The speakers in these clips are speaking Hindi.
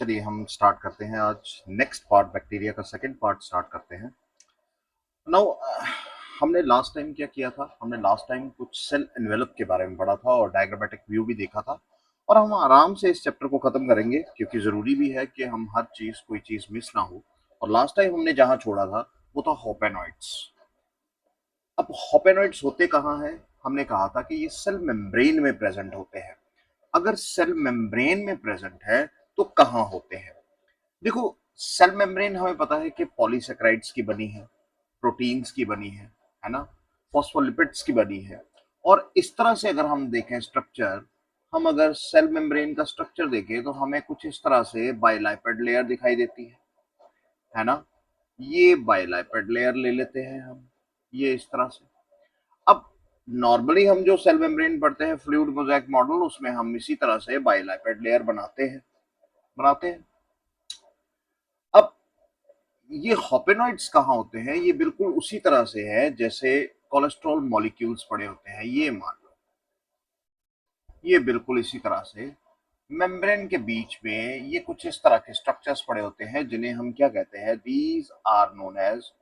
चलिए हम स्टार्ट करते हैं आज नेक्स्ट पार्ट बैक्टीरिया का सेकंड पार्ट स्टार्ट करते हैं। नाउ हमने लास्ट टाइम क्या किया था? हमने लास्ट टाइम कुछ सेल एनवेलप के बारे में पढ़ा था और डायग्रामेटिक व्यू भी देखा था और हम आराम से इस चैप्टर को खत्म करेंगे क्योंकि जरूरी भी है कि हम हर चीज कोई चीज मिस ना हो। और लास्ट टाइम हमने जहां छोड़ा था वो था होपेनॉइड्स। अब होपेनॉइड्स होते कहाँ हैं? हमने कहा था कि ये सेल मेम्ब्रेन में प्रेजेंट होते हैं। अगर सेल मेम्ब्रेन में प्रेजेंट है तो कहाँ होते हैं? देखो, सेल मेम्ब्रेन हमें पता है कि पॉलीसेक्राइड्स की बनी है, प्रोटीन्स की बनी है ना, फॉस्फोलिपिड्स की बनी है। और इस तरह से अगर हम देखें स्ट्रक्चर, हम अगर सेल मेम्ब्रेन का स्ट्रक्चर देखें तो हमें कुछ इस तरह से बाइलाइपिड लेयर दिखाई देती है ना। ये बाइलाइपिड लेयर ले लेते हैं हम, ये इस तरह से। अब नॉर्मली हम जो सेल मेम्ब्रेन पढ़ते हैं फ्लूइड मोज़ेक मॉडल, उसमें हम इसी तरह से बाइलाइपिड लेयर बनाते हैं। अब ये होपेनॉइड्स कहाँ होते हैं? ये बिल्कुल उसी तरह से है जैसे कोलेस्ट्रॉल मॉलिक्यूल्स पड़े होते हैं। ये मान लो, ये बिल्कुल इसी तरह से मेम्ब्रेन के बीच में ये कुछ इस तरह के स्ट्रक्चर्स पड़े होते हैं जिन्हें हम क्या कहते हैं? These are known as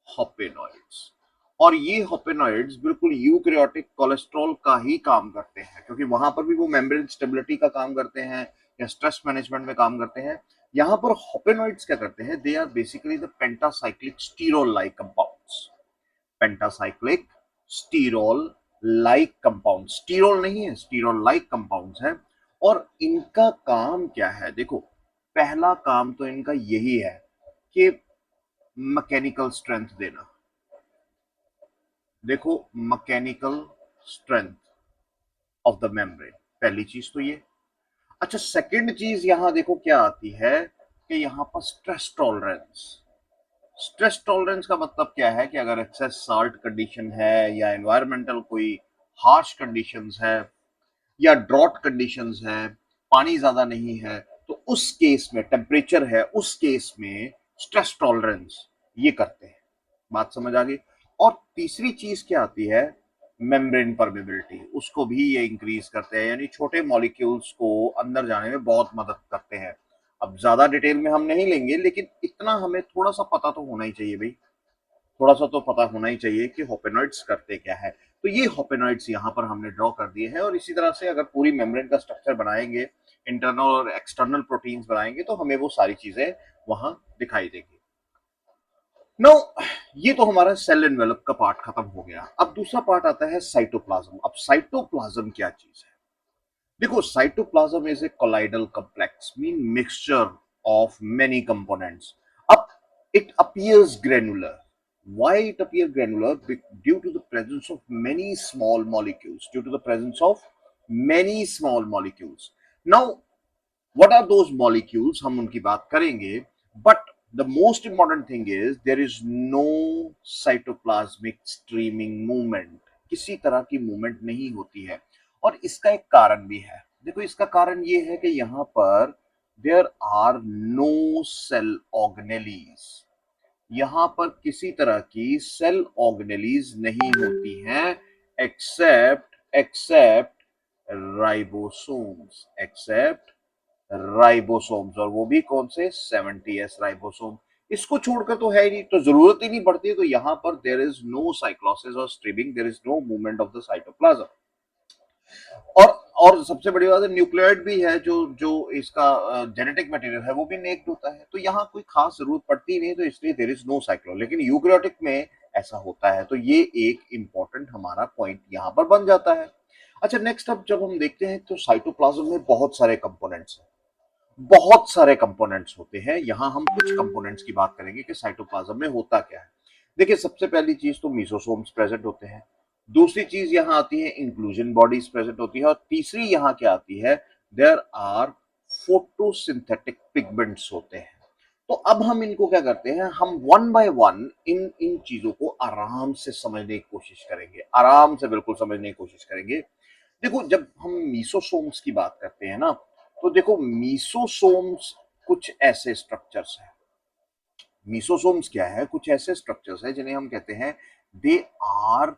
hopanoids. और ये होपेनॉइड्स बिल्कुल यूकैरियोटिक कोलेस्ट्रॉल का ही काम करते हैं, क्योंकि वहां पर भी वो मेम्ब्रेन स्टेबिलिटी का काम करते हैं या स्ट्रेस मैनेजमेंट में काम करते हैं। यहाँ पर होपेनॉइड्स क्या करते हैं? They are basically the pentacyclic sterol like compounds. Pentacyclic sterol like compound, sterol नहीं है, स्टीरोल लाइक कंपाउंड्स हैं। और इनका काम क्या है? देखो, पहला काम तो इनका यही है कि मैकेनिकल स्ट्रेंथ देना। देखो, mechanical strength of the membrane, पहली चीज तो ये। अच्छा, सेकंड चीज यहां देखो क्या आती है कि यहां पर स्ट्रेस टॉलरेंस। स्ट्रेस टॉलरेंस का मतलब क्या है कि अगर एक्सेस साल्ट कंडीशन है या एनवायरमेंटल कोई हार्श कंडीशंस है या ड्रॉट कंडीशंस है, पानी ज्यादा नहीं है, तो उस केस में टेम्परेचर है, उस केस में स्ट्रेस टॉलरेंस ये करते हैं। बात समझ आ गई? और तीसरी चीज क्या आती है? मेम्ब्रेन परमेबिलिटी, उसको भी ये इंक्रीज करते हैं, यानी छोटे मॉलिक्यूल्स को अंदर जाने में बहुत मदद करते हैं। अब ज्यादा डिटेल में हम नहीं लेंगे, लेकिन इतना हमें थोड़ा सा पता तो होना ही चाहिए भाई। थोड़ा सा तो पता होना ही चाहिए कि होपेनॉइड्स करते क्या है। तो ये होपेनॉइड्स यहाँ पर हमने ड्रॉ कर दिए हैं, और इसी तरह से अगर पूरी मेम्ब्रेन का स्ट्रक्चर बनाएंगे, इंटरनल और एक्सटर्नल प्रोटीन्स बनाएंगे, तो हमें वो सारी चीजें वहां दिखाई देंगी। नो, ये तो हमारा सेल एनवेलप का पार्ट खत्म हो गया। अब दूसरा पार्ट आता है साइटोप्लाज्म। अब साइटोप्लाज्म क्या चीज है? देखो, cytoplasm is a colloidal complex, mean mixture of many components. अब it appears granular. Why it appears granular? Due to the presence of many small molecules. Due to the presence of many small molecules. Now, what are those molecules? हम उनकी बात करेंगे, but the most important thing is there is no cytoplasmic streaming movement. किसी तरह की मूवमेंट नहीं होती है, और इसका एक कारण भी है। देखो, इसका कारण ये है कि यहाँ पर there are no cell organelles। यहाँ पर किसी तरह की सेल ऑर्गेनेलीज नहीं होती हैं, एक्सेप्ट राइबोसोम्स। और वो भी कौन से? 70s ribosome. इसको छोड़कर तो है ही नहीं, तो जरूरत ही नहीं पड़ती। तो यहाँ पर देयर इज नो साइक्लोसिस और streaming, there is no movement of the cytoplasm. और और सबसे बड़ी बात है, न्यूक्लियोइड भी है, जो जो इसका जेनेटिक मटेरियल है वो भी नेक्ड होता है। तो यहाँ कोई खास जरूरत पड़ती नहीं, तो इसलिए देयर इज नो साइक्लो। लेकिन यूकैरियोटिक में ऐसा होता है, तो ये एक इंपॉर्टेंट हमारा पॉइंट यहाँ पर बन जाता है। अच्छा, नेक्स्ट अब जब हम देखते हैं तो साइटोप्लाज्म में बहुत सारे कंपोनेंट्स हैं, बहुत सारे कंपोनेंट्स होते हैं। यहाँ हम कुछ कंपोनेंट्स की बात करेंगे कि साइटोप्लाज्म में होता क्या है। देखिए, सबसे पहली चीज तो मीसोसोम्स प्रेजेंट होते हैं। दूसरी चीज यहाँ आती है इंक्लूजन बॉडीज प्रेजेंट होती है। और तीसरी यहाँ क्या आती है? देयर आर फोटोसिंथेटिक पिगमेंट्स होते हैं। तो अब हम इनको क्या करते हैं? हम वन बाय वन इन इन चीजों को आराम से समझने की कोशिश करेंगे, आराम से बिल्कुल समझने की कोशिश करेंगे। देखो, जब हम मीसोसोम्स की बात करते हैं ना, तो देखो, मीसोसोम्स कुछ ऐसे स्ट्रक्चर्स हैं। मीसोसोम्स क्या है? कुछ ऐसे स्ट्रक्चर्स है जिन्हें हम कहते हैं they are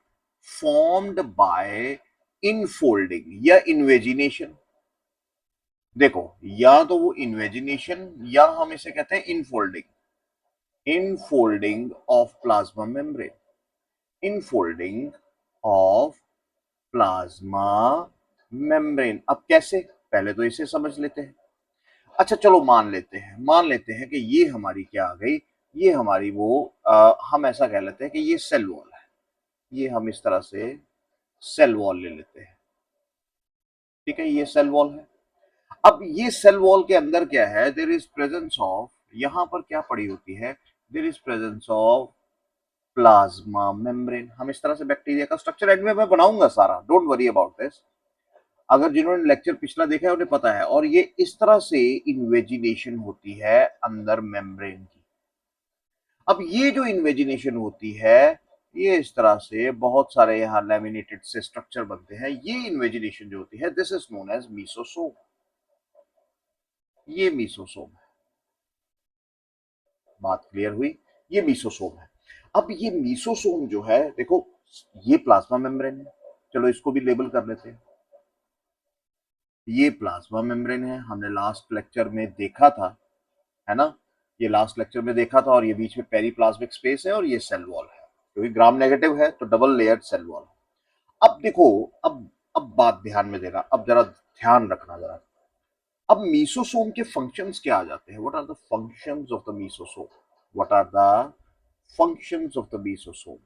formed by infolding या इन्वेजिनेशन। देखो, या तो वो इन्वेजिनेशन या हम इसे कहते हैं infolding, infolding of plasma membrane, infolding of plasma membrane. अब कैसे, पहले तो इसे समझ लेते हैं। अच्छा चलो मान लेते हैं कि ये हमारी क्या आ गई, ये हमारी वो हम ऐसा कह लेते हैं कि ये सेल वॉल है, ये हम इस तरह से सेल वॉल ले लेते हैं। ठीक है, ये सेल वॉल है। अब ये सेल वॉल के अंदर क्या है, देयर इज प्रेजेंस ऑफ, यहां पर क्या पड़ी होती है, there is presence of plasma membrane. हम इस तरह से बैक्टीरिया का स्ट्रक्चर एंड में मैं बनाऊंगा सारा, डोंट वरी अबाउट दिस। अगर जिन्होंने लेक्चर पिछला देखा है उन्हें पता है। और ये इस तरह से इन्वेजिनेशन होती है अंदर मेम्ब्रेन की। अब ये जो इन्वेजिनेशन होती है, ये इस तरह से बहुत सारे यहाँ लैमिनेटेड से स्ट्रक्चर बनते हैं। ये इन्वेजिनेशन जो होती है, this is known as mesosome. ये मीसोसोम है। बात क्लियर हुई, ये मीसोसोम है। अब ये मीसोसोम जो है, देखो ये प्लाज्मा मेम्ब्रेन है, चलो इसको भी लेबल कर लेते हैं। ये प्लाज्मा मेम्ब्रेन है, हमने लास्ट लेक्चर में देखा था, है ना, ये लास्ट लेक्चर में देखा था। और ये बीच में पेरीप्लाज्मिक स्पेस है और ये सेल वॉल है, क्योंकि ग्राम नेगेटिव है तो डबल लेयर्ड सेल वॉल। अब देखो, अब बात ध्यान में देना, अब जरा ध्यान रखना जरा। अब मीसोसोम के फंक्शंस क्या आ जाते हैं, what are the functions of the mesosome, what are the functions of the mesosome.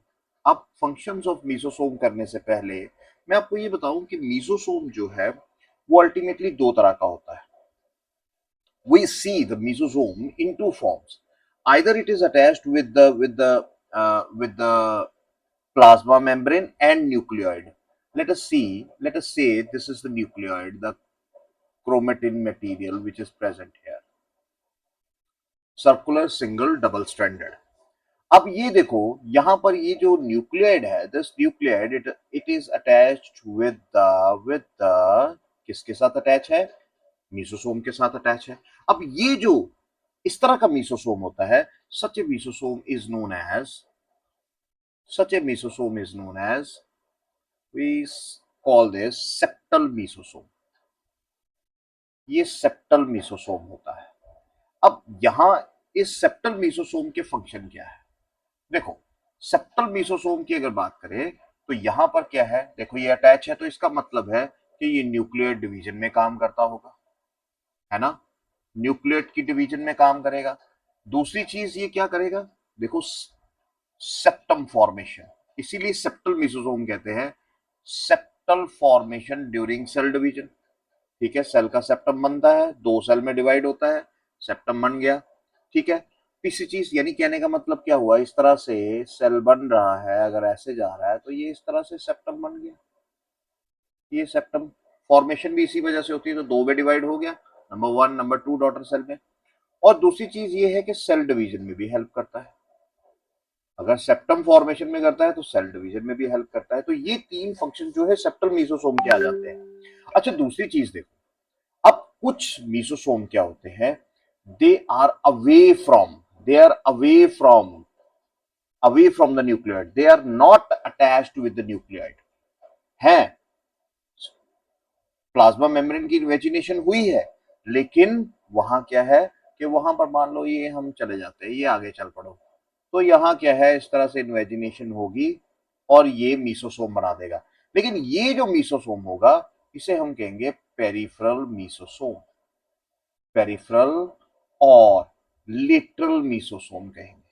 अब फंक्शंस ऑफ मीसोसोम करने से पहले मैं आपको ये बताऊं कि मीसोसोम जो है वो अल्टीमेटली दो तरह का होता है। We see the mesosome in two forms. Either it is attached with the plasma membrane and nucleoid. Let us say this is the nucleoid, the chromatin material which is present here. Circular, single, double stranded. अब ये देखो, यहां पर ये जो न्यूक्लियोइड है, this nucleoid it is attached with the किसके साथ अटैच है, मीसोसोम के साथ अटैच है। अब ये जो इस तरह का मीसोसोम होता है, such a mesosome is known as such a mesosome is known as, we call this septal mesosome। ये सेप्टल मीसोसोम होता है। अब यहां इस सेप्टल मीसोसोम के फंक्शन क्या है, देखो सेप्टल मीसोसोम की अगर बात करें तो यहां पर क्या है, देखो ये अटैच है तो इसका मतलब है कि ये न्यूक्लियर डिवीजन में काम करता होगा, है ना, न्यूक्लियट की डिवीजन में काम करेगा। दूसरी चीज ये क्या करेगा, देखो सेप्टम फॉर्मेशन, इसीलिए सेप्टल मेसोसोम कहते हैं, septal formation during cell division. ठीक है, सेल का सेप्टम बनता है, दो सेल में डिवाइड होता है, सेप्टम बन गया। ठीक है, तीसरी चीज, यानी कहने का मतलब क्या हुआ, इस तरह से सेल बन रहा है, अगर ऐसे जा रहा है तो ये इस तरह से सेप्टम बन गया। ये सेप्टम फॉर्मेशन भी इसी वजह से होती है, तो दो में डिवाइड हो गया, number one number two daughter cell में। और दूसरी चीज ये है कि सेल डिवीजन में भी हेल्प करता है, अगर सेप्टम फॉर्मेशन में करता है तो सेल डिवीजन में भी हेल्प करता है। तो ये तीन फंक्शन जो है सेप्टल मीसोसोम के आ जाते हैं। अच्छा दूसरी चीज देखो, अब कुछ मीसोसोम क्या होते हैं, they are away from they are away from the nucleoid, they are not attached with the nucleoid. है, प्लाज्मा मेम्ब्रेन की इन्वेजिनेशन हुई है, लेकिन वहां क्या है कि वहां पर मान लो ये हम चले जाते हैं, ये आगे चल पड़ो, तो यहाँ क्या है, इस तरह से इन्वेजिनेशन होगी और ये मीसोसोम बना देगा। लेकिन ये जो मीसोसोम होगा इसे हम कहेंगे पेरिफेरल मीसोसोम, पेरिफेरल और लेटरल मीसोसोम कहेंगे,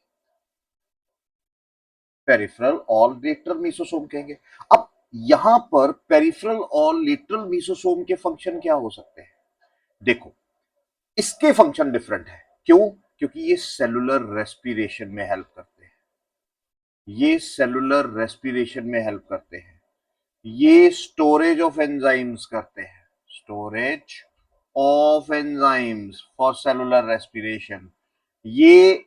पेरिफेरल और लेटरल मीसोसोम कहेंगे। अब यहां पर पेरिफेरल और लेटरल मीसोसोम के फंक्शन क्या हो सकते हैं, देखो इसके फंक्शन डिफरेंट है। क्यों, क्योंकि ये सेलुलर रेस्पिरेशन में हेल्प करते हैं, ये सेलुलर रेस्पिरेशन में हेल्प करते हैं, ये स्टोरेज ऑफ एंजाइम्स करते हैं, storage of enzymes for cellular respiration, ये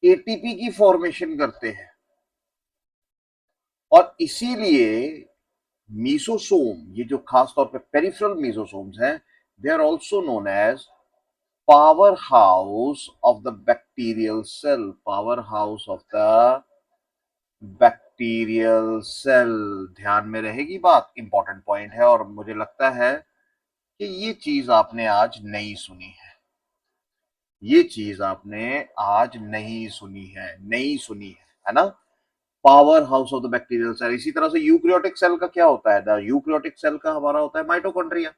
एटीपी की फॉर्मेशन करते हैं। और इसीलिए मीसोसोम, ये जो खास तौर पे पेरिफेरल मीसोसोम्स हैं, they are also known as power house of the bacterial cell, power house of the bacterial cell. ध्यान में रहेगी बात, इंपॉर्टेंट पॉइंट है और मुझे लगता है कि ये चीज आपने आज नहीं सुनी है, ये चीज आपने आज नहीं सुनी है ना? Power house of the bacterial cell. इसी तरह से यूकैरियोटिक सेल का क्या होता है? द यूकैरियोटिक सेल का हमारा होता है माइटोकॉन्ड्रिया।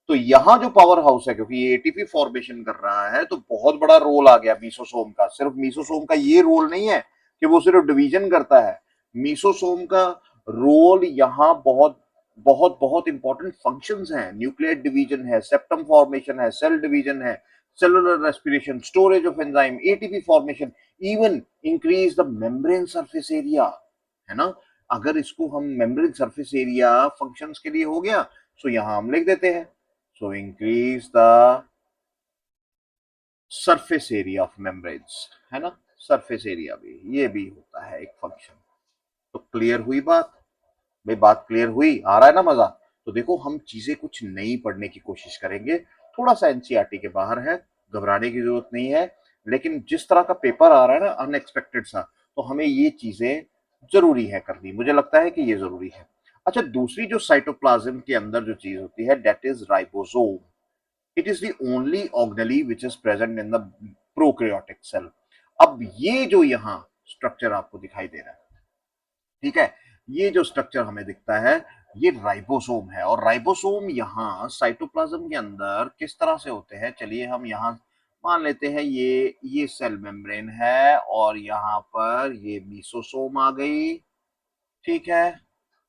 तो यहां जो पावर हाउस है, क्योंकि ये एटीपी फॉर्मेशन कर रहा है, तो बहुत बड़ा रोल आ गया मीसोसोम का। सिर्फ मीसोसोम का ये रोल नहीं है कि वो सिर्फ डिवीजन करता है। मीसोसोम का रोल यहाँ बहुत बहुत बहुत इंपॉर्टेंट फंक्शंस हैं। न्यूक्लियर डिवीजन है, सेप्टम फॉर्मेशन है, सेल डिवीजन है, cellular respiration, storage of enzyme, ATP formation, even increase the membrane surface area, है ना? अगर इसको हम मेम्ब्रेन सरफेस एरिया फंक्शंस के लिए हो गया, सो यहां हम लिख देते हैं, so increase the surface area of membranes, है ना? सरफेस एरिया भी, ये भी होता है एक फंक्शन। तो क्लियर हुई बात? भाई बात क्लियर हुई? आ रहा है ना मजा? तो देखो, हम चीजें कुछ नई पढ़ने की कोशिश करेंगे, थोड़ा सा एनसीईआरटी के बाहर है, घबराने की जरूरत नहीं है, लेकिन जिस तरह का पेपर आ रहा है ना, अनएक्सपेक्टेड सा, तो हमें ये चीजें जरूरी है करनी, मुझे लगता है कि ये जरूरी है। अच्छा, दूसरी जो साइटोप्लाज्म के अंदर जो चीज होती है, that is ribosome. It is the only organelle which is present in the prokaryotic cell. अब ये जो यहां स्ट्रक्चर आपको दिखाई दे रहा है, ठीक है, ये जो स्ट्रक्चर हमें दिखता है, ये राइबोसोम है। और राइबोसोम यहाँ साइटोप्लाज्म के अंदर किस तरह से होते हैं, चलिए हम यहाँ मान लेते हैं ये सेल मेम्ब्रेन है, और यहाँ पर ये मीसोसोम आ गई, ठीक है,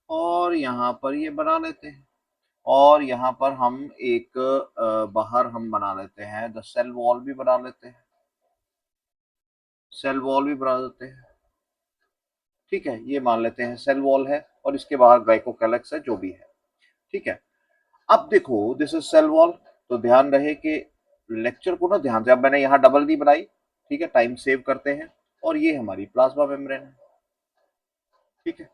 और यहाँ पर ये बना लेते हैं, और यहाँ पर हम एक बाहर हम बना लेते हैं, द सेल वॉल भी बना लेते हैं, सेल वॉल भी बना देते हैं, ठीक है, ये मान लेते हैं सेल वॉल है, और इसके बाहर ग्लाइकोकैलेक्स है, जो भी है, ठीक है। अब देखो, दिस इज सेल वॉल, तो ध्यान रहे कि लेक्चर को ना ध्यान से, अब मैंने यहाँ डबल डी बनाई, ठीक है, टाइम सेव करते हैं, और ये हमारी प्लाज्मा मेम्ब्रेन है, ठीक है।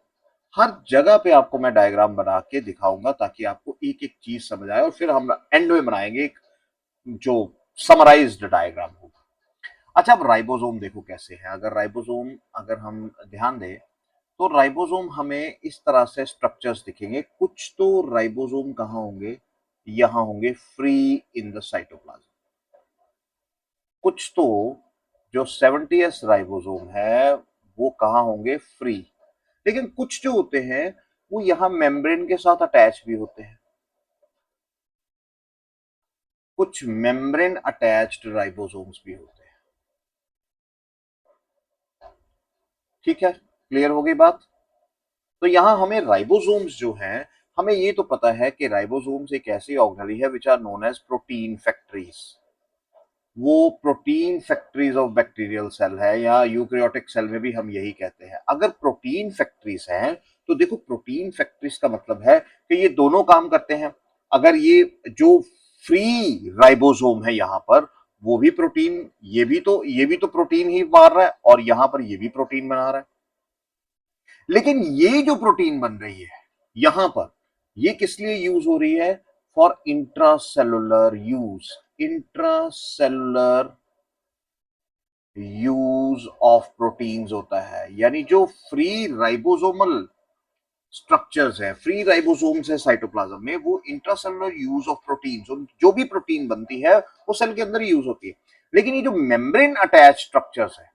हर जगह पे आपको मैं डायग्राम बना के दिखाऊंगा ताकि आपको एक एक चीज समझ आए, और फिर हम एंड में बनाएंगे एक जो समराइज्ड डायग्राम होगा। अच्छा, अब राइबोसोम देखो कैसे है। अगर राइबोसोम, अगर हम ध्यान दें, तो राइबोसोम हमें इस तरह से स्ट्रक्चर्स दिखेंगे। कुछ तो राइबोसोम कहाँ होंगे, यहाँ होंगे फ्री इन द साइटोप्लाज्म। कुछ तो जो 70s राइबोसोम है वो कहाँ होंगे, फ्री। लेकिन कुछ जो होते हैं वो यहाँ मेम्ब्रेन के साथ अटैच भी होते हैं, कुछ मेम्ब्रेन अटैच्ड राइबोसोम्स भी होते हैं, ठीक है, क्लियर हो गई बात? तो यहां हमें राइबोसोम्स जो हैं, हमें ये तो पता है कि राइबोसोम्स एक ऐसी ऑर्गेनेली है which are known as protein factories. वो protein factories of bacterial cell है, या यूकैरियोटिक सेल में भी हम यही कहते हैं। अगर प्रोटीन फैक्ट्रीज हैं, तो देखो, प्रोटीन फैक्ट्रीज का मतलब है कि ये दोनों काम करते हैं। अगर ये जो फ्री राइबोसोम है यहाँ पर, वो भी प्रोटीन, ये भी तो प्रोटीन ही मार रहा है, और यहाँ पर ये भी प्रोटीन बना रहा है। लेकिन ये जो प्रोटीन बन रही है यहां पर, ये किस लिए यूज हो रही है? For intracellular use, intracellular use of proteins होता है। यानी जो फ्री राइबोसोमल स्ट्रक्चर्स है, फ्री राइबोसोम्स है साइटोप्लाज्म में, वो इंट्रासेलुलर यूज ऑफ प्रोटीन, जो भी प्रोटीन बनती है वो सेल के अंदर यूज होती है। लेकिन ये जो मेम्ब्रेन अटैच स्ट्रक्चर्स है,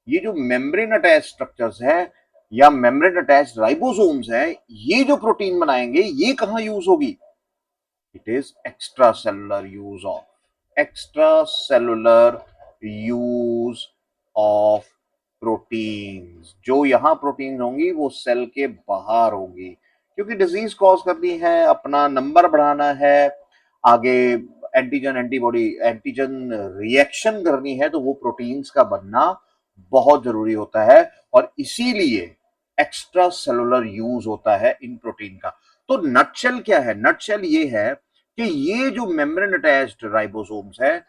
ये जो मेम्ब्रेन अटैच स्ट्रक्चर्स है या मेम्ब्रेन अटैच राइबोसोम्स है, ये जो प्रोटीन बनाएंगे, ये कहां यूज होगी? It is extra cellular use of, extra cellular use of proteins. जो यहां प्रोटीन होंगी वो सेल के बाहर होंगी, क्योंकि डिजीज कॉज करनी है, अपना नंबर बढ़ाना है, आगे एंटीजन एंटीबॉडी एंटीजन रिएक्शन करनी है, तो वो प्रोटीन्स का बनना बहुत जरूरी होता है। और इसीलिए एक्स्ट्रा सेलुलर यूज होता है इन प्रोटीन का। तो नटशेल क्या है? नटशेल ये है कि ये जो मेम्ब्रेन अटैच्ड राइबोसोम्स है,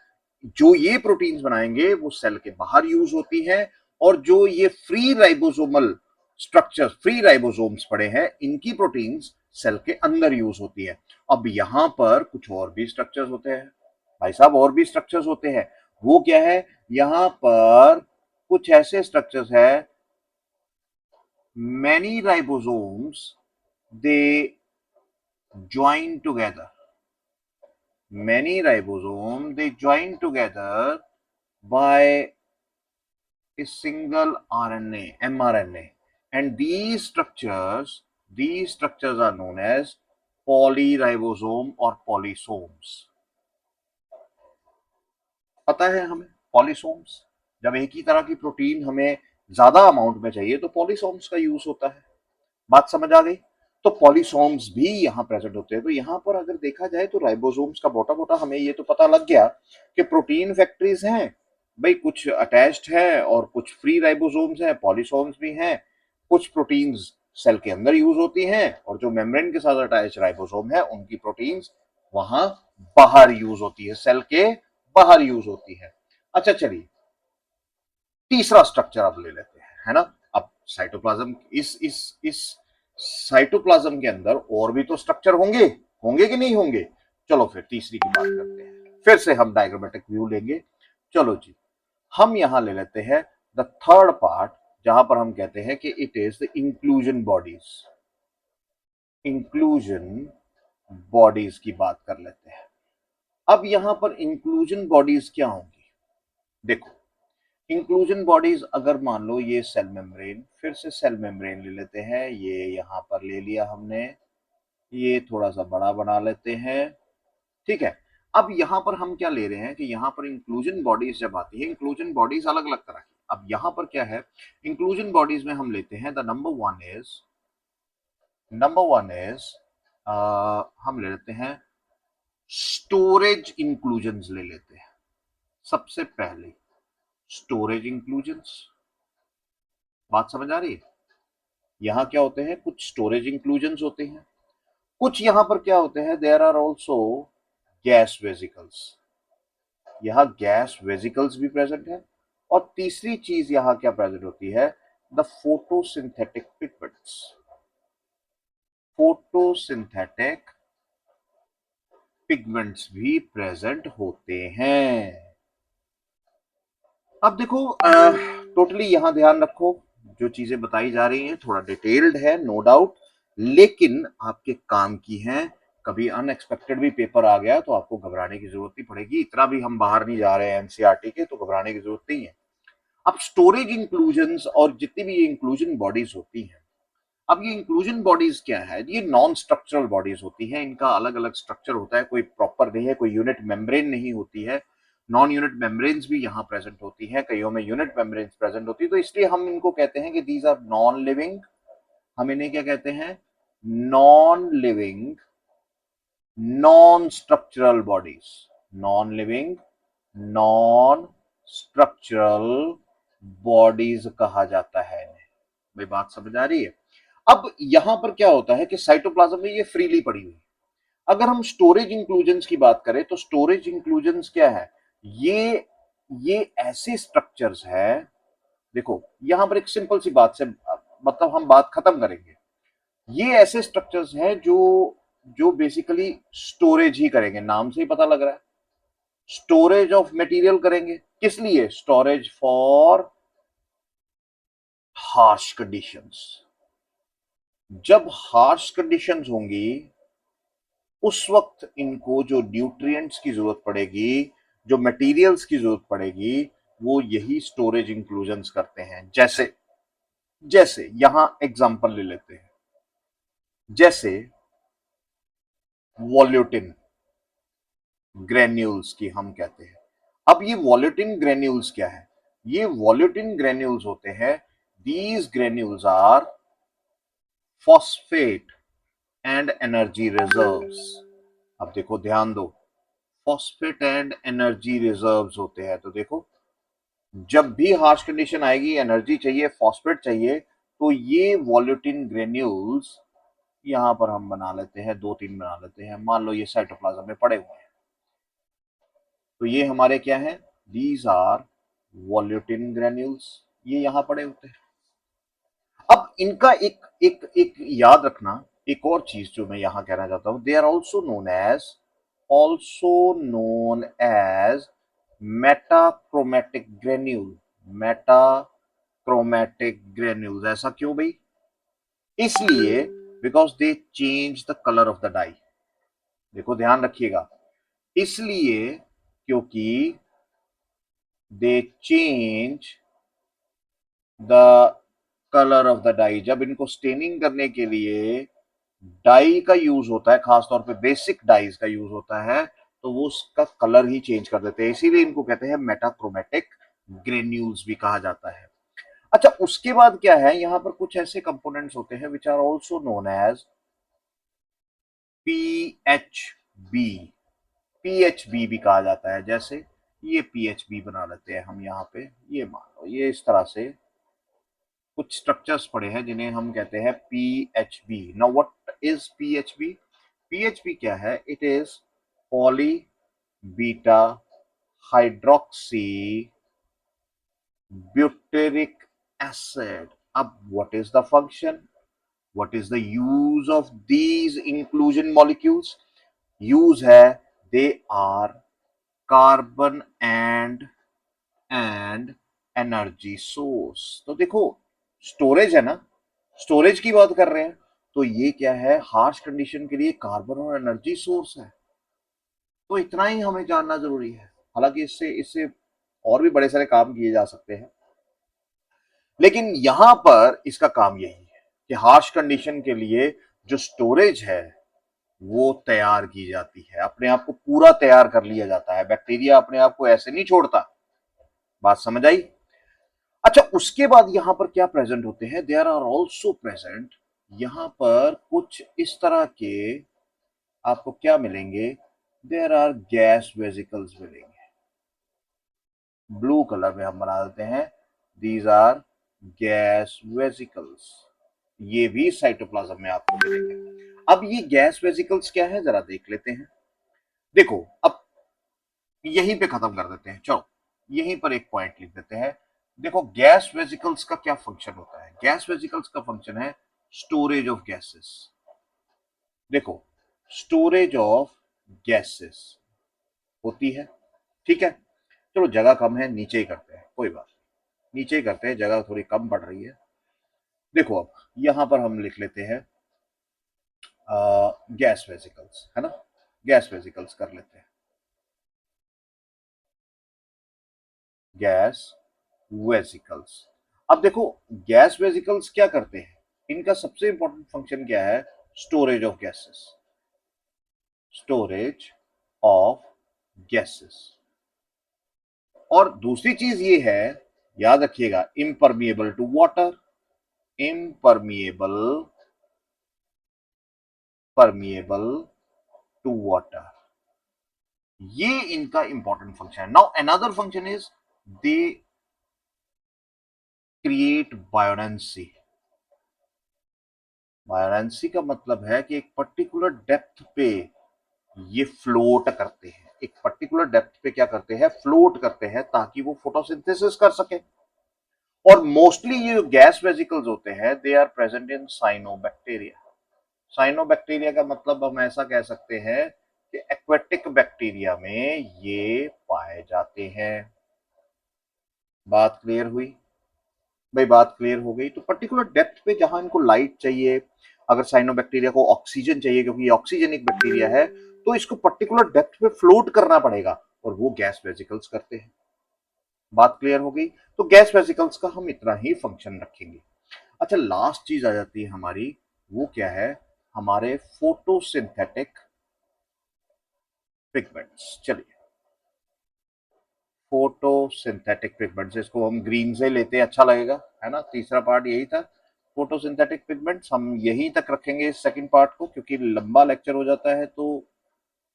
जो ये प्रोटीन्स बनाएंगे, वो सेल के बाहर यूज होती है, और जो ये free ribosomal structure, free ribosomes पड़े हैं, इनकी प्रोटीन्स सेल के अंदर यूज होती है। अब यहां पर कुछ और भी स्ट्रक्चर्स होते हैं भाई साहब, और भी स्ट्रक्चर्स होते हैं। वो क्या है? यहां पर कुछ ऐसे स्ट्रक्चर्स है, many ribosomes they join together, many ribosome, they join together by a single RNA, mRNA, and these structures are known as polyribosome or polysomes. पता है हमें पॉलीसोम्स, जब एक ही तरह की प्रोटीन हमें ज्यादा अमाउंट में चाहिए तो पॉलीसोम्स का यूज होता है। बात समझ आ गई? तो पॉलीसोम्स भी यहाँ प्रेजेंट होते हैं। तो यहाँ पर अगर देखा जाए तो राइबोसोम्स का मोटा मोटा हमें ये तो पता लग गया कि प्रोटीन फैक्ट्रीज हैं भाई, कुछ अटैच्ड है और कुछ फ्री राइबोसोम्स हैं, पॉलीसोम्स भी हैं। कुछ प्रोटीन्स सेल के अंदर यूज होती हैं और जो मेम्ब्रेन के साथ अटैच राइबोसोम है उनकी प्रोटीन्स वहां बाहर यूज होती है, सेल के बाहर यूज होती है। अच्छा चलिए, तीसरा स्ट्रक्चर अब ले लेते हैं, है ना। अब साइटोप्लाज्म, इस साइटोप्लाज्म के अंदर और भी तो स्ट्रक्चर होंगे, होंगे कि नहीं होंगे? चलो फिर तीसरी की बात करते हैं, फिर से हम डायग्रामेटिक व्यू लेंगे। चलो जी, हम यहां ले लेते हैं द थर्ड पार्ट, जहां पर हम कहते हैं कि it is the inclusion bodies. Inclusion bodies की बात कर लेते हैं। अब यहां पर इंक्लूजन बॉडीज क्या होंगी? देखो, इंक्लूजन बॉडीज अगर मान लो ये सेल मेम्ब्रेन, फिर से सेल मेम्ब्रेन ले लेते हैं, ये यहां पर ले लिया हमने, ये थोड़ा सा बड़ा बना लेते हैं, ठीक है। अब यहां पर हम क्या ले रहे हैं कि यहां पर इंक्लूजन बॉडीज जब आती है, इंक्लूजन बॉडीज अलग अलग तरह की। अब यहां पर क्या है, इंक्लूजन बॉडीज में हम लेते हैं द नंबर वन इज हम ले लेते हैं स्टोरेज इंक्लूजन्स ले लेते हैं। सबसे पहले स्टोरेज इंक्लूजन्स, बात समझ आ रही है? यहाँ क्या होते हैं, कुछ स्टोरेज इंक्लूजन्स होते हैं, कुछ यहाँ पर क्या होते हैं, there are also gas vesicles. यहाँ गैस वेजिकल्स भी प्रेजेंट है। और तीसरी चीज यहाँ क्या प्रेजेंट होती है, the photosynthetic pigments. Photosynthetic pigments भी प्रेजेंट होते हैं। अब देखो, टोटली यहां ध्यान रखो, जो चीजें बताई जा रही हैं थोड़ा डिटेल्ड है नो डाउट, लेकिन आपके काम की हैं। कभी अनएक्सपेक्टेड भी पेपर आ गया तो आपको घबराने की जरूरत नहीं पड़ेगी, इतना भी हम बाहर नहीं जा रहे हैं एनसीईआरटी के, तो घबराने की जरूरत नहीं है। अब स्टोरेज इंक्लूजन्स और जितनी भी ये इंक्लूजन बॉडीज होती हैं, अब ये इंक्लूजन बॉडीज क्या है, ये नॉन स्ट्रक्चरल बॉडीज होती हैं, इनका अलग अलग स्ट्रक्चर होता है, कोई प्रॉपर नहीं है, कोई यूनिट मेम्ब्रेन नहीं होती है। नॉन यूनिट मेम्ब्रेन्स भी यहाँ प्रेजेंट होती हैं, कईयों में यूनिट मेम्ब्रेन्स प्रेजेंट होती है, तो इसलिए हम इनको कहते हैं कि दीज आर नॉन लिविंग। हम इन्हें क्या कहते हैं, non living non structural bodies. Non living non structural bodies कहा जाता है इन्हें। भाई बात समझ आ रही है? अब यहां पर क्या होता है कि साइटोप्लाज्म में ये फ्रीली पड़ी हुई। अगर हम स्टोरेज इंक्लूजन्स की बात करें तो स्टोरेज इंक्लूजन्स क्या है, ये ऐसे स्ट्रक्चर्स है। देखो यहां पर एक सिंपल सी बात से मतलब हम बात खत्म करेंगे। ये ऐसे स्ट्रक्चर्स हैं जो जो बेसिकली स्टोरेज ही करेंगे, नाम से ही पता लग रहा है, स्टोरेज ऑफ मटेरियल करेंगे। किस लिए? Storage for harsh conditions. जब हार्श कंडीशंस होंगी उस वक्त इनको जो न्यूट्रिएंट्स की जरूरत पड़ेगी, जो मटेरियल्स की जरूरत पड़ेगी, वो यही स्टोरेज इंक्लूजन्स करते हैं। जैसे जैसे यहां एग्जांपल ले लेते हैं, जैसे वॉल्यूटिन ग्रेन्यूल्स की हम कहते हैं। अब ये वॉल्यूटिन ग्रेन्यूल्स क्या है, ये वॉल्यूटिन ग्रेन्यूल्स होते हैं, these granules are phosphate and energy reserves. अब देखो ध्यान दो, फॉस्फेट एंड एनर्जी रिजर्व्स होते हैं, तो देखो जब भी हार्श कंडीशन आएगी, एनर्जी चाहिए, फॉस्फेट चाहिए, तो ये वॉल्यूटिन ग्रेन्यूल्स यहां पर हम बना लेते हैं, दो तीन बना लेते हैं, मान लो ये साइटोप्लाज्म में पड़े हुए हैं, तो ये हमारे क्या है, दीज आर वॉल्यूटिन ग्रेन्यूल्स, ये यहां पड़े होते हैं। अब इनका एक एक एक याद रखना, एक और चीज जो मैं यहां कहना चाहता हूं, they are also known as metachromatic granule. Metachromatic granules, ऐसा क्यों भाई? इसलिए because they change the colour of the dye. देखो ध्यान रखिएगा, इसलिए क्योंकि they change the colour of the dye. जब इनको स्टेनिंग करने के लिए डाई का यूज होता है, खासतौर पे बेसिक डाइज का यूज होता है, तो वो उसका कलर ही चेंज कर देते हैं, इसीलिए इनको कहते हैं मेटाक्रोमेटिक ग्रेन्यूल्स भी कहा जाता है। अच्छा, उसके बाद क्या है, यहां पर कुछ ऐसे कंपोनेंट्स होते हैं which are also known as PHB. PHB भी कहा जाता है, जैसे ये पीएचबी बना लेते हैं हम यहाँ पे, ये मान लो ये इस तरह से कुछ स्ट्रक्चर्स पड़े हैं जिन्हें हम कहते हैं PHB. Now what is PHB? PHB क्या है? It is poly beta hydroxy butyric acid. अब what is the function, what is the use of these inclusion molecules? Use है, they are carbon and energy source. तो देखो, स्टोरेज है ना, स्टोरेज की बात कर रहे हैं, तो ये क्या है, हार्श कंडीशन के लिए कार्बन और एनर्जी सोर्स है। तो इतना ही हमें जानना जरूरी है। हालांकि इससे इससे और भी बड़े सारे काम किए जा सकते हैं, लेकिन यहां पर इसका काम यही है कि हार्श कंडीशन के लिए जो स्टोरेज है वो तैयार की जाती है, अपने आप को पूरा तैयार कर लिया जाता है। बैक्टीरिया अपने आप को ऐसे नहीं छोड़ता। बात समझ आई? अच्छा, उसके बाद यहां पर क्या प्रेजेंट होते हैं? देयर आर ऑल्सो प्रेजेंट, यहां पर कुछ इस तरह के आपको क्या मिलेंगे, देयर आर गैस वेसिकल्स मिलेंगे। ब्लू कलर में हम बना देते हैं, दीज आर गैस वेसिकल्स। ये भी साइटोप्लाज्म में आपको मिलेंगे। अब ये गैस वेसिकल्स क्या है, जरा देख लेते हैं। देखो, अब यहीं पे खत्म कर देते हैं, चलो यहीं पर एक पॉइंट लिख देते हैं। देखो, गैस वेसिकल्स का क्या फंक्शन होता है? गैस वेसिकल्स का फंक्शन है स्टोरेज ऑफ गैसेस। देखो, स्टोरेज ऑफ गैसेस होती है, ठीक है। चलो जगह कम है, नीचे ही करते हैं, कोई बात नहीं, नीचे ही करते हैं, जगह थोड़ी कम पड़ रही है। देखो, अब यहां पर हम लिख लेते हैं गैस वेसिकल्स, है ना, गैस वेसिकल्स कर लेते हैं, गैस वेसिकल्स। अब देखो, गैस वेसिकल्स क्या करते हैं, इनका सबसे इंपॉर्टेंट फंक्शन क्या है? Storage of gases, storage of gases. और दूसरी चीज ये है, याद रखिएगा, impermeable to water, impermeable permeable to water, ये इनका इंपॉर्टेंट फंक्शन है। Now another function is they create buoyancy. Buoyancy का मतलब है कि एक पर्टिकुलर डेप्थ पे ये फ्लोट करते हैं, एक पर्टिकुलर डेप्थ पे क्या करते हैं, फ्लोट करते हैं, ताकि वो फोटोसिंथेसिस कर सके। और मोस्टली ये जो गैस वेसिकल्स होते हैं, they are present in cyanobacteria. Cyanobacteria का मतलब हम ऐसा कह सकते हैं कि एक्वेटिक बैक्टीरिया में ये पाए जाते हैं। बात क्लियर हुई भाई? बात क्लियर हो गई। तो पर्टिकुलर डेप्थ पे जहां इनको लाइट चाहिए, अगर साइनोबैक्टीरिया को ऑक्सीजन चाहिए क्योंकि ये ऑक्सीजनिक बैक्टीरिया है, तो इसको पर्टिकुलर डेप्थ पे फ्लोट करना पड़ेगा, और वो गैस वेसिकल्स करते हैं। बात क्लियर हो गई? तो गैस वेसिकल्स का हम इतना ही फंक्शन रखेंगे। अच्छा, लास्ट चीज आ जाती है हमारी, वो क्या है, हमारे फोटोसिंथेटिक पिगमेंट्स। चलिए, फोटोसिंथेटिक पिगमेंट्स, इसको हम ग्रीन से लेते हैं, अच्छा लगेगा, है ना। तीसरा पार्ट यही था, फोटोसिंथेटिक पिगमेंट्स। हम यहीं तक रखेंगे इस सेकंड पार्ट को, क्योंकि लंबा लेक्चर हो जाता है। तो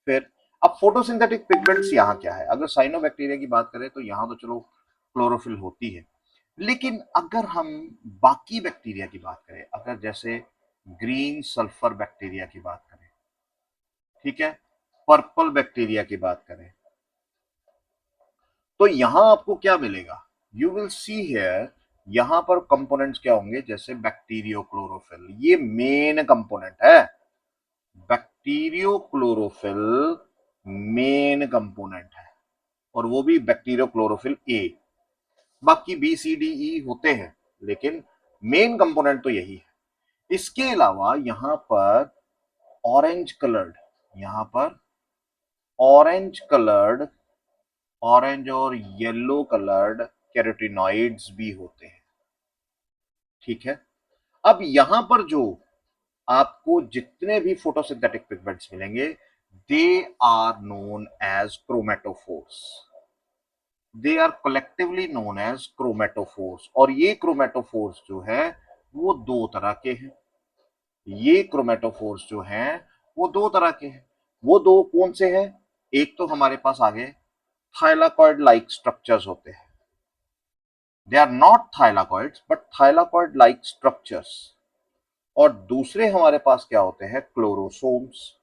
फिर अब फोटोसिंथेटिक पिगमेंट्स यहाँ क्या है? अगर साइनोबैक्टीरिया की बात करें तो यहाँ तो चलो क्लोरोफिल होती है, लेकिन अगर हम बाकी बैक्टीरिया की बात करें, अगर जैसे ग्रीन सल्फर बैक्टीरिया की बात करें, ठीक है, पर्पल बैक्टीरिया की बात करें, तो यहां आपको क्या मिलेगा? यू विल सी हियर, यहां पर कंपोनेंट्स क्या होंगे, जैसे बैक्टीरियो क्लोरोफिल, ये मेन कंपोनेंट है। बैक्टीरियो क्लोरोफिल मेन कंपोनेंट है, और वो भी बैक्टीरियो क्लोरोफिल ए। बाकी बी सी डी ई होते हैं, लेकिन मेन कंपोनेंट तो यही है। इसके अलावा यहां पर ऑरेंज कलर्ड, यहां पर ऑरेंज कलर्ड, ऑरेंज और येलो कलर्ड कैरोटिनॉइड्स भी होते हैं। ठीक है, अब यहां पर जो आपको जितने भी फोटोसिंथेटिक पिगमेंट्स मिलेंगे, they are known as chromatophores. They are collectively known as chromatophores. और ये क्रोमेटोफोर्स जो है वो दो तरह के हैं। ये क्रोमेटोफोर्स जो हैं वो दो तरह के हैं। वो दो कौन से हैं? एक तो हमारे पास आगे थाइलाकॉइड लाइक स्ट्रक्चर्स होते हैं। They are not thylakoids but thylakoid like structures. और दूसरे हमारे पास क्या होते हैं? क्लोरोसोम्स।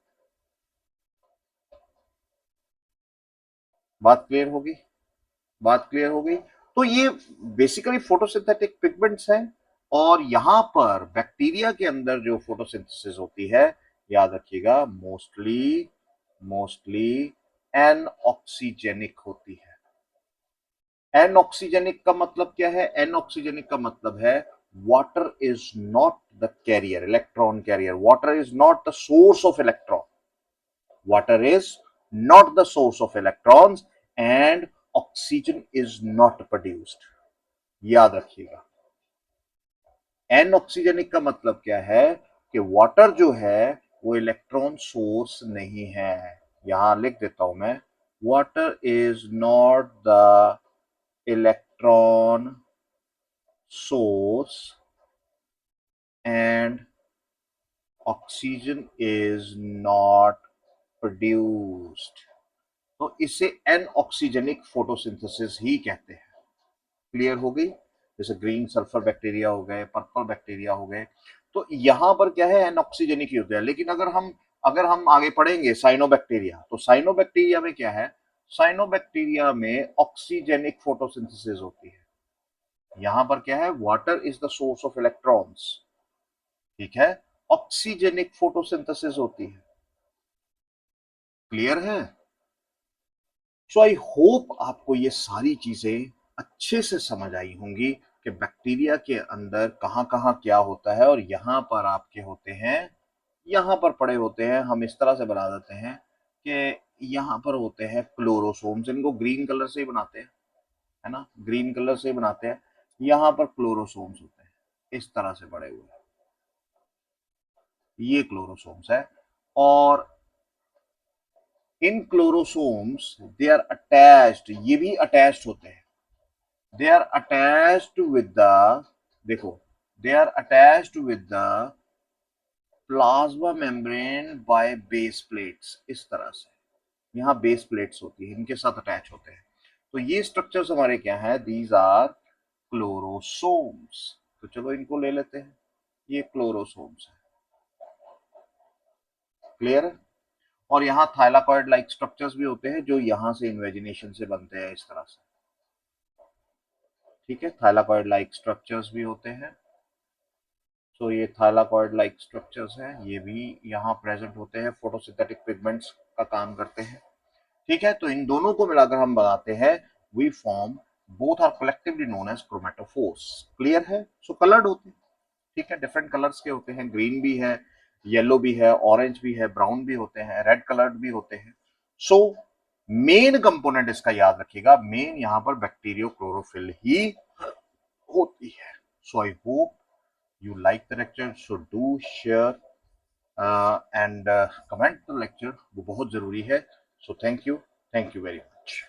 बात क्लियर होगी? बात क्लियर हो गई? तो ये बेसिकली फोटोसिंथेटिक पिगमेंट्स हैं। और यहां पर बैक्टीरिया के अंदर जो फोटोसिंथेसिस होती है, याद रखिएगा, मोस्टली मोस्टली एनऑक्सीजेनिक होती है। एनऑक्सीजेनिक का मतलब क्या है? एनऑक्सीजेनिक का मतलब है water is not the carrier, electron carrier. Water is not the source of electron. Water is not the source of electrons and oxygen is not produced. याद रखिएगा, एनऑक्सीजेनिक का मतलब क्या है कि वाटर जो है वो इलेक्ट्रॉन सोर्स नहीं है। यहां लिख देता हूं मैं, water is not the electron source and oxygen is not produced. तो इसे एनऑक्सीजेनिक फोटोसिंथेसिस ही कहते हैं। क्लियर हो गई? जैसे ग्रीन सल्फर बैक्टीरिया हो गए, पर्पल बैक्टीरिया हो गए, तो यहां पर क्या है? एनऑक्सीजेनिक ही होता है। लेकिन अगर हम आगे पढ़ेंगे साइनोबैक्टीरिया, तो साइनोबैक्टीरिया में क्या है? साइनोबैक्टीरिया में ऑक्सीजेनिक फोटोसिंथेसिस होती है। यहां पर क्या है? Water is the source of electrons. ठीक है, ऑक्सीजेनिक फोटोसिंथेसिस होती है। क्लियर है? सो आई होप आपको ये सारी चीजें अच्छे से समझ आई होंगी कि बैक्टीरिया के अंदर कहाँ कहाँ क्या होता है। और यहाँ पर आपके होते हैं, यहाँ पर पड़े होते हैं, हम इस तरह से बना देते हैं कि यहाँ पर होते हैं क्लोरोसोम्स। इनको ग्रीन कलर से ही बनाते हैं, है ना, ग्रीन कलर से ही बनाते हैं। यहाँ पर क्लोरोसोम्स होते हैं इस तरह से बड़े हुए, ये क्लोरोसोम्स है। और इन क्लोरोसोम्स दे आर अटैच्ड, ये भी अटैच्ड होते हैं। they are attached with the देखो, they are attached with the plasma membrane by base plates। इस तरह से यहाँ बेस प्लेट्स होती है, इनके साथ अटैच होते हैं। तो ये स्ट्रक्चर्स हमारे क्या है? These are chlorosomes. तो चलो इनको ले लेते हैं, ये क्लोरोसोम्स है। क्लियर है? और यहाँ थाइलाकॉइड लाइक स्ट्रक्चर्स भी होते हैं जो यहाँ से इन्वेजिनेशन से बनते हैं इस तरह से। ठीक है, थाइलाकॉइड लाइक स्ट्रक्चर्स भी होते हैं। तो ये थाइलाकॉइड लाइक स्ट्रक्चर्स हैं, ये भी यहाँ प्रेजेंट होते हैं, फोटोसिंथेटिक पिगमेंट्स का काम करते हैं। ठीक है, तो इन दोनों को मिलाकर हम बनाते हैं we form, both are collectively known as chromatophores. Clear है? सो कलर्ड होते हैं। ठीक है, डिफरेंट कलर्स के होते हैं, ग्रीन भी है, येलो भी है, ऑरेंज भी है, ब्राउन भी होते हैं, रेड कलर्ड भी होते हैं। सो मेन कंपोनेंट इसका याद रखिएगा, मेन यहाँ पर बैक्टीरियो क्लोरोफिल ही होती है। So I hope you like the lecture, so do share and comment the lecture, वो बहुत जरूरी है। So thank you very much।